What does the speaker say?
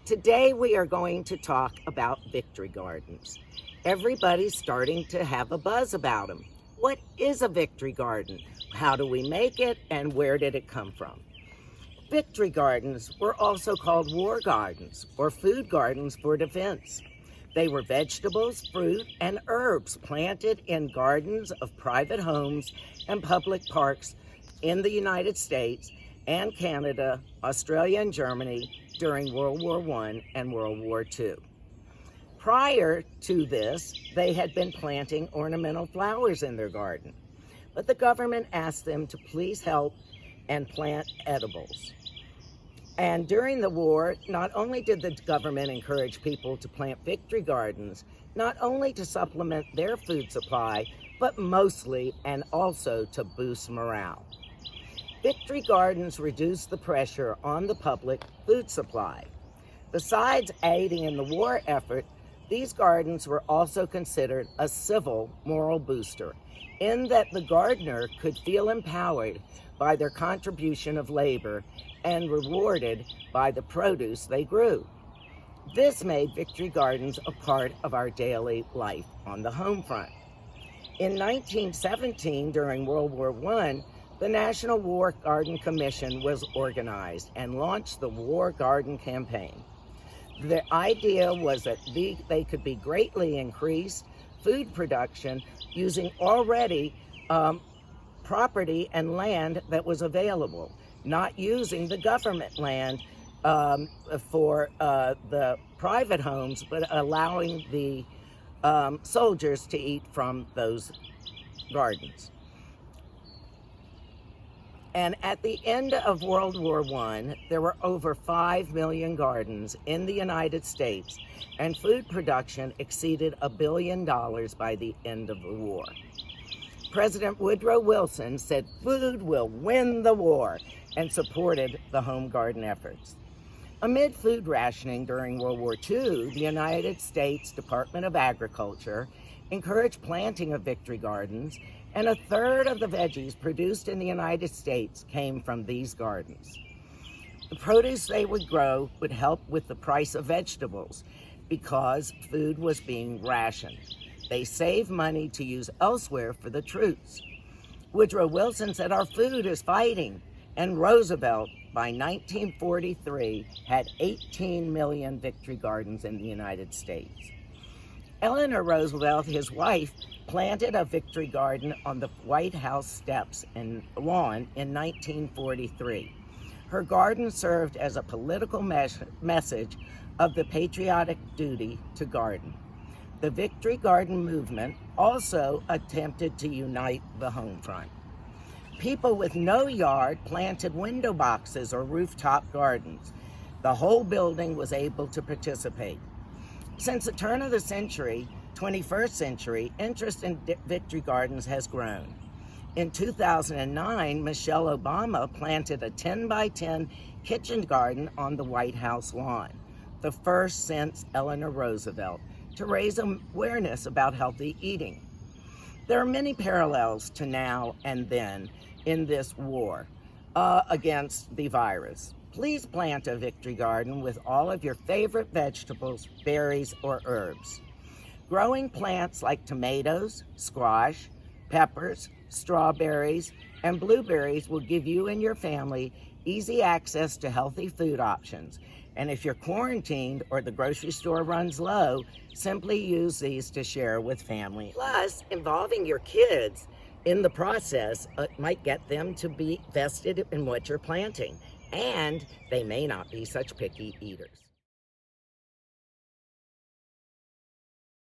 Today we are going to talk about victory gardens. Everybody's starting to have a buzz about them. What is a victory garden? How do we make it, and where did it come from? Victory gardens were also called war gardens or food gardens for defense. They were vegetables, fruit, and herbs planted in gardens of private homes and public parks in the United States and Canada, Australia, and Germany during World War I and World War II. Prior to this, they had been planting ornamental flowers in their garden, but the government asked them to please help and plant edibles. And during the war, not only did the government encourage people to plant victory gardens, not only to supplement their food supply, but mostly and also to boost morale. Victory gardens reduced the pressure on the public food supply. Besides aiding in the war effort, these gardens were also considered a civil moral booster, in that the gardener could feel empowered by their contribution of labor and rewarded by the produce they grew. This made victory gardens a part of our daily life on the home front. In 1917, during World War I, the National War Garden Commission was organized and launched the War Garden Campaign. The idea was that they could be greatly increased food production using already property and land that was available, not using the government land for the private homes, but allowing the soldiers to eat from those gardens. And at the end of World War I, there were over 5 million gardens in the United States, and food production exceeded $1 billion by the end of the war. President Woodrow Wilson said food will win the war and supported the home garden efforts. Amid food rationing during World War II, the United States Department of Agriculture encouraged planting of victory gardens, and a third of the veggies produced in the United States came from these gardens. The produce they would grow would help with the price of vegetables because food was being rationed. They saved money to use elsewhere for the troops. Woodrow Wilson said, "Our food is fighting," and Roosevelt, by 1943, had 18 million victory gardens in the United States. Eleanor Roosevelt, his wife, planted a victory garden on the White House steps and lawn in 1943. Her garden served as a political message of the patriotic duty to garden. The Victory Garden movement also attempted to unite the home front. People with no yard planted window boxes or rooftop gardens. The whole building was able to participate. Since the turn of the century, 21st century, interest in victory gardens has grown. In 2009, Michelle Obama planted a 10 by 10 kitchen garden on the White House lawn, the first since Eleanor Roosevelt, to raise awareness about healthy eating. There are many parallels to now and then in this war against the virus. Please plant a victory garden with all of your favorite vegetables, berries, or herbs. Growing plants like tomatoes, squash, peppers, strawberries, and blueberries will give you and your family easy access to healthy food options. And if you're quarantined or the grocery store runs low, simply use these to share with family. Plus, involving your kids in the process might get them to be vested in what you're planting, and they may not be such picky eaters.